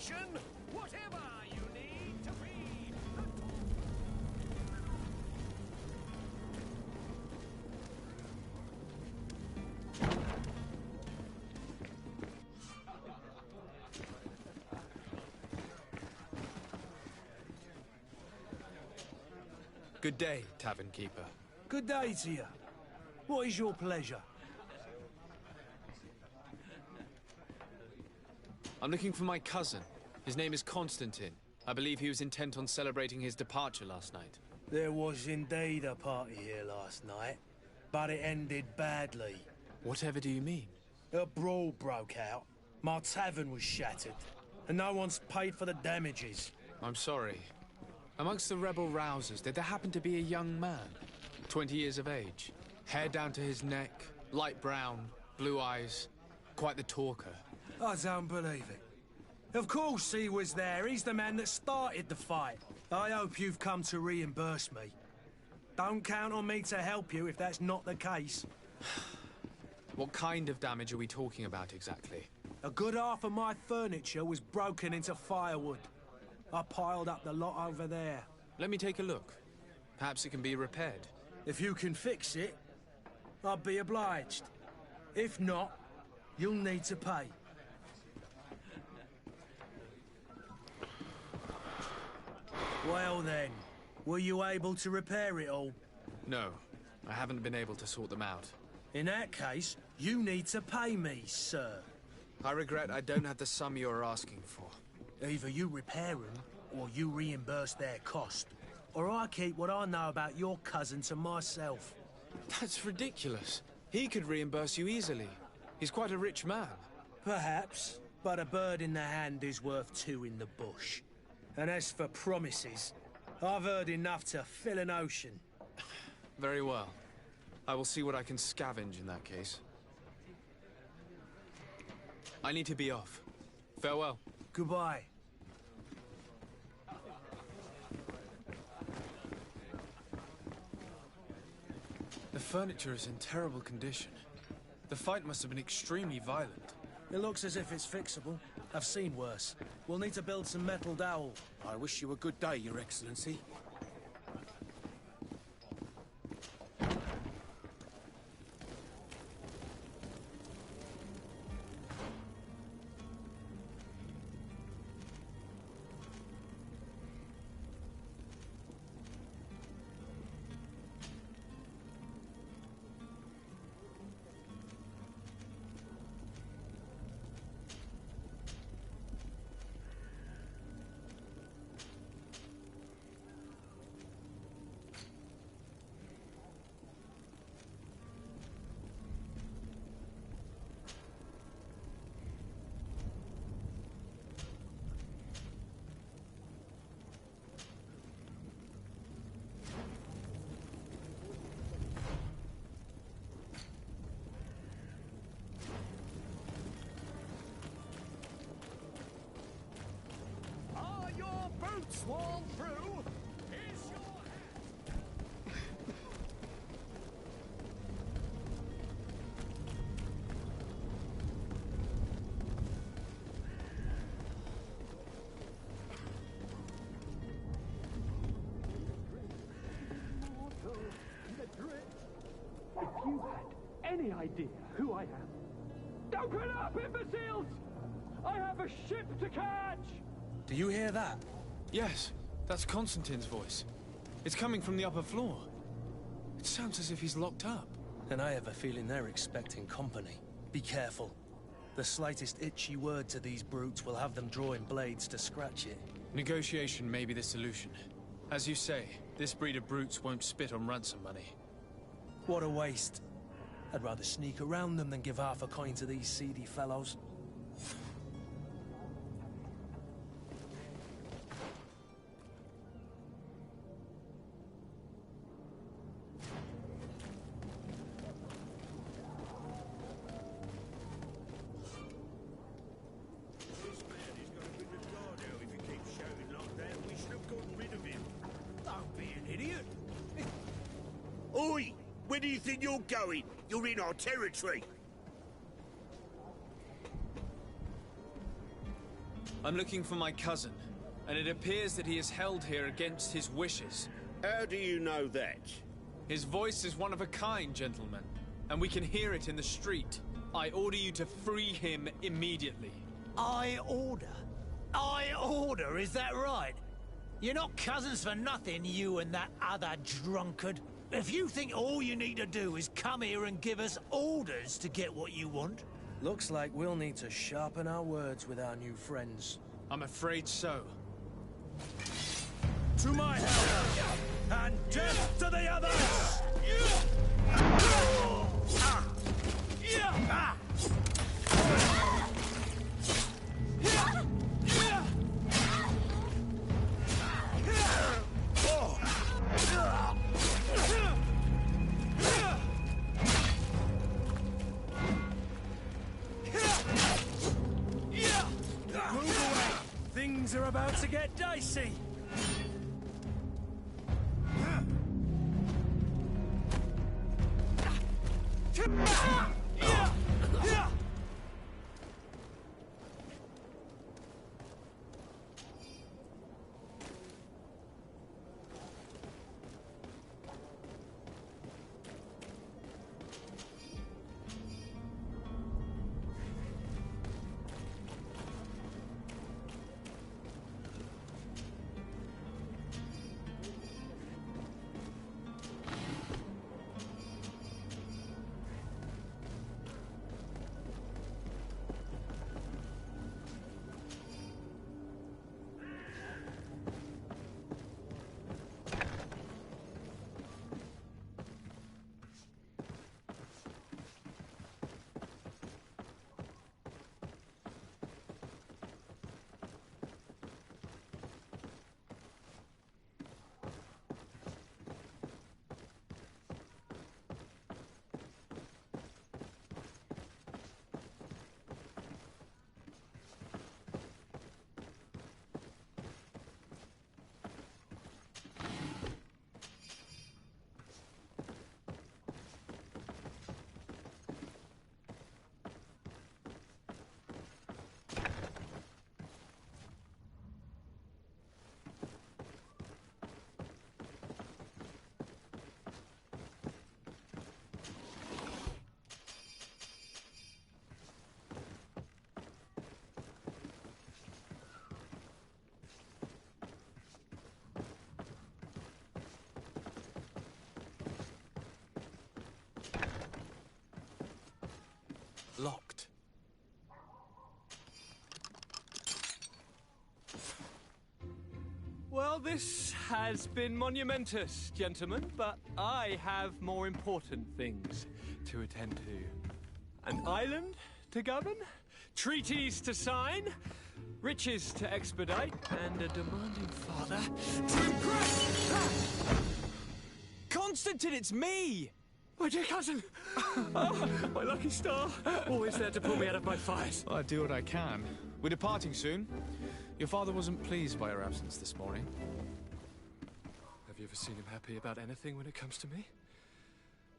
station, whatever you need to be. Good day, tavern keeper. Good day to you. What is your pleasure? I'm looking for my cousin. His name is Constantine. I believe he was intent on celebrating his departure last night. There was indeed a party here last night, but it ended badly. Whatever do you mean? A brawl broke out. My tavern was shattered, and no one's paid for the damages. I'm sorry. Amongst the rebel rousers, did there happen to be a young man? 20 years of age. Hair down to his neck, light brown, blue eyes. Quite the talker. I don't believe it. Of course he was there. He's the man that started the fight. I hope you've come to reimburse me. Don't count on me to help you if that's not the case. What kind of damage are we talking about exactly? A good half of my furniture was broken into firewood. I piled up the lot over there. Let me take a look. Perhaps it can be repaired. If you can fix it, I'll be obliged. If not, you'll need to pay. Well then, were you able to repair it all? No, I haven't been able to sort them out. In that case, you need to pay me, sir. I regret I don't have the sum you're asking for. Either you repair them, or you reimburse their cost. Or I keep what I know about your cousin to myself. That's ridiculous. He could reimburse you easily. He's quite a rich man. Perhaps, but a bird in the hand is worth two in the bush. And as for promises, I've heard enough to fill an ocean. Very well. I will see what I can scavenge in that case. I need to be off. Farewell. Goodbye. The furniture is in terrible condition. The fight must have been extremely violent. It looks as if it's fixable. I've seen worse. We'll need to build some metal dowel. I wish you a good day, Your Excellency. Swarm through. Here's your If you had any idea who I am, open up, imbeciles! I have a ship to catch! Do you hear that? Yes, that's Constantine's voice. It's coming from the upper floor. It sounds as if he's locked up. And I have a feeling they're expecting company. Be careful. The slightest itchy word to these brutes will have them drawing blades to scratch it. Negotiation may be the solution. As you say, this breed of brutes won't spit on ransom money. What a waste. I'd rather sneak around them than give half a coin to these seedy fellows. Oi! Where do you think you're going? You're in our territory. I'm looking for my cousin, and it appears that he is held here against his wishes. How do you know that? His voice is one of a kind, gentlemen, and we can hear it in the street. I order you to free him immediately. I order? I order, is that right? You're not cousins for nothing, you and that other drunkard. If you think all you need to do is come here and give us orders to get what you want... Looks like we'll need to sharpen our words with our new friends. I'm afraid so. To my help! And death to the others! Move away! Things are about to get dicey! Locked. Well, this has been monumentous, gentlemen, but I have more important things to attend to. An island to govern, treaties to sign, riches to expedite, and a demanding father to impress! Constantine, it's me! My dear cousin! Oh, my lucky star! Always there to pull me out of my fires. Well, I do what I can. We're departing soon. Your father wasn't pleased by your absence this morning. Have you ever seen him happy about anything when it comes to me?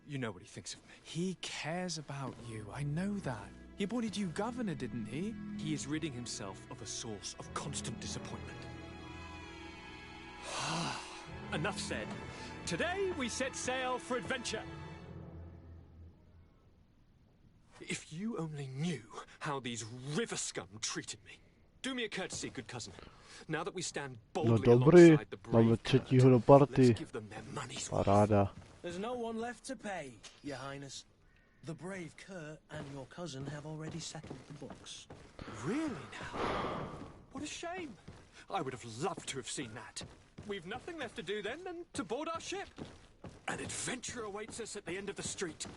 You know what he thinks of me. He cares about you, I know that. He appointed you governor, didn't he? He is ridding himself of a source of constant disappointment. Enough said. Today we set sail for adventure. If you only knew how these river scum treated me. Do me a courtesy, good cousin. Now that we stand No boldly dobrý, alongside the máme brave třetího do party. let's give them their money's worth. Paráda. There's no one left to pay, Your Highness. The brave Kurt and your cousin have already settled the books. Really now? What a shame. I would have loved to have seen that. We've nothing left to do then than to board our ship. An adventure awaits us at the end of the street.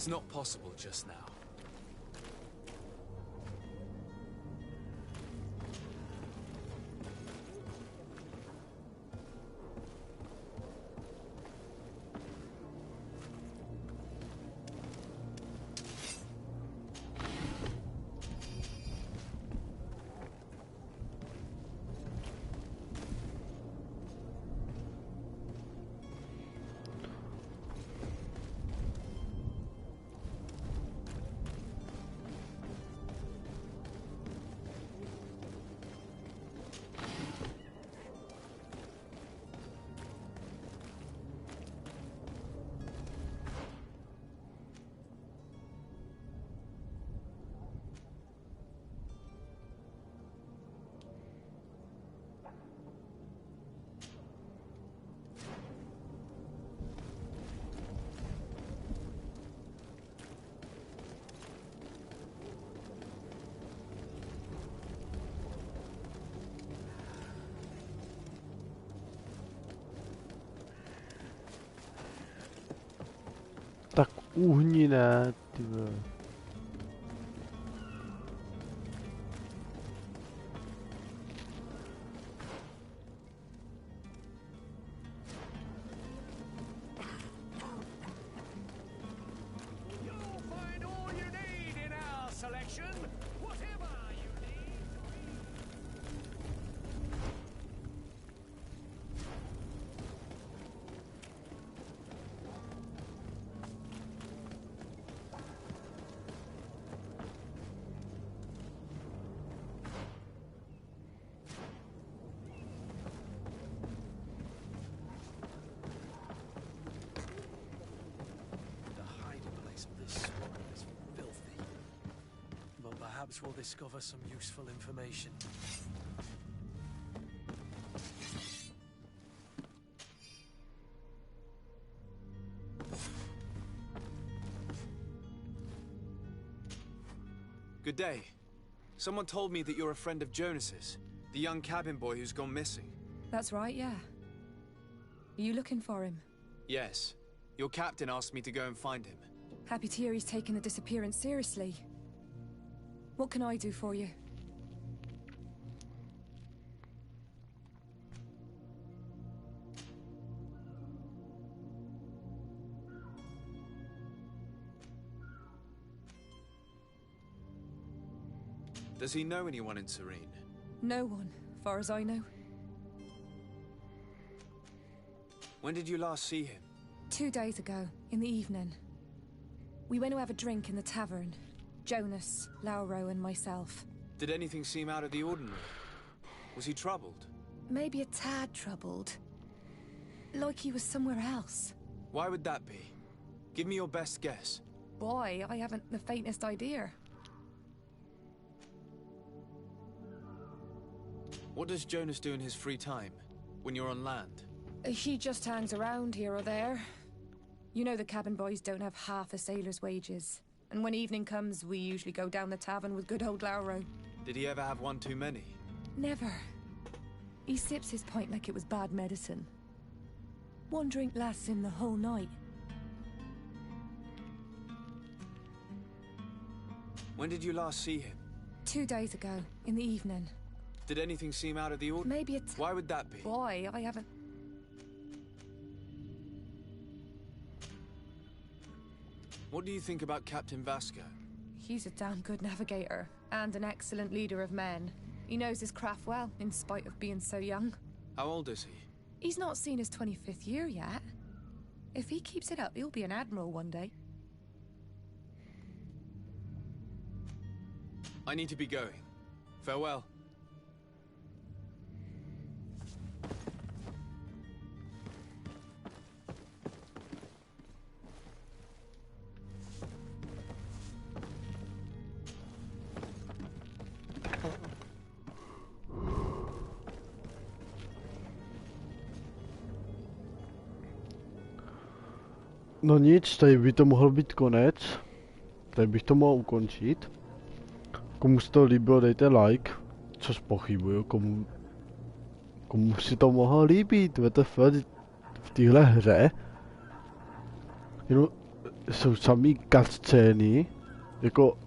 It's not possible just now. Tak uhni ne, ty vole. Perhaps we'll discover some useful information. Good day. Someone told me that you're a friend of Jonas's, the young cabin boy who's gone missing. That's right, yeah. Are you looking for him? Yes. Your captain asked me to go and find him. Happy to hear he's taken the disappearance seriously. What can I do for you? Does he know anyone in Serene? No one, far as I know. When did you last see him? 2 days ago, in the evening. We went to have a drink in the tavern. Jonas, Lauro and myself. Did anything seem out of the ordinary? Was he troubled? Maybe a tad troubled. Like he was somewhere else. Why would that be? Give me your best guess. Boy, I haven't the faintest idea. What does Jonas do in his free time, when you're on land? He just hangs around here or there. You know the cabin boys don't have half a sailor's wages. And when evening comes, we usually go down the tavern with good old Lauro. Did he ever have one too many? Never. He sips his pint like it was bad medicine. One drink lasts him the whole night. When did you last see him? 2 days ago, in the evening. Did anything seem out of the ordinary? Maybe a Why would that be? Boy, I haven't... What do you think about Captain Vasco? He's a damn good navigator, and an excellent leader of men. He knows his craft well, in spite of being so young. How old is he? He's not seen his 25th year yet. If he keeps it up, he'll be an admiral one day. I need to be going. Farewell. No nic, tady by to mohl být konec. Tady bych to mohl ukončit. Komu se to líbilo, dejte like. Což pochybuju, komu si to mohlo líbit, WTF, v téhle hře. Jenom jsou samý cutscény, jako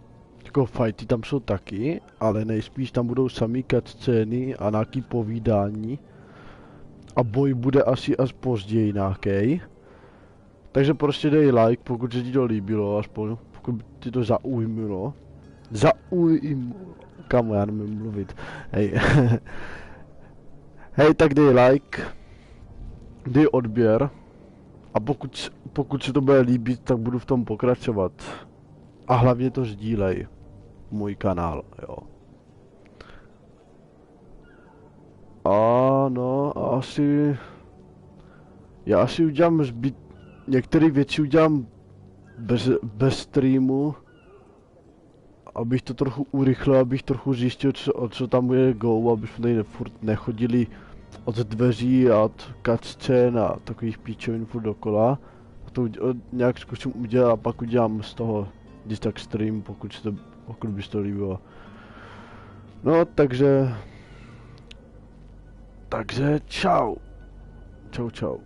fighty tam jsou taky, ale nejspíš tam budou samý cutscény a nějaký povídání. A boj bude asi až později nějaký. Takže prostě dej like, pokud se ti to líbilo, aspoň pokud ti to zaujmulo. Kamo, já nemůžu mluvit. Hej. Hej, tak dej like, dej odběr a pokud se to bude líbit, tak budu v tom pokračovat. A hlavně to sdílej, můj kanál, jo. A no, já asi udělám některé věci udělám bez streamu, abych to trochu urychlil, abych trochu zjistil, co tam je go, aby jsme tady furt nechodili od dveří a od cutscén a takových píčovin furt dokola. A to nějak zkusím udělat a pak udělám z toho když tak stream, pokud by se to líbilo. No, takže čau. Čau.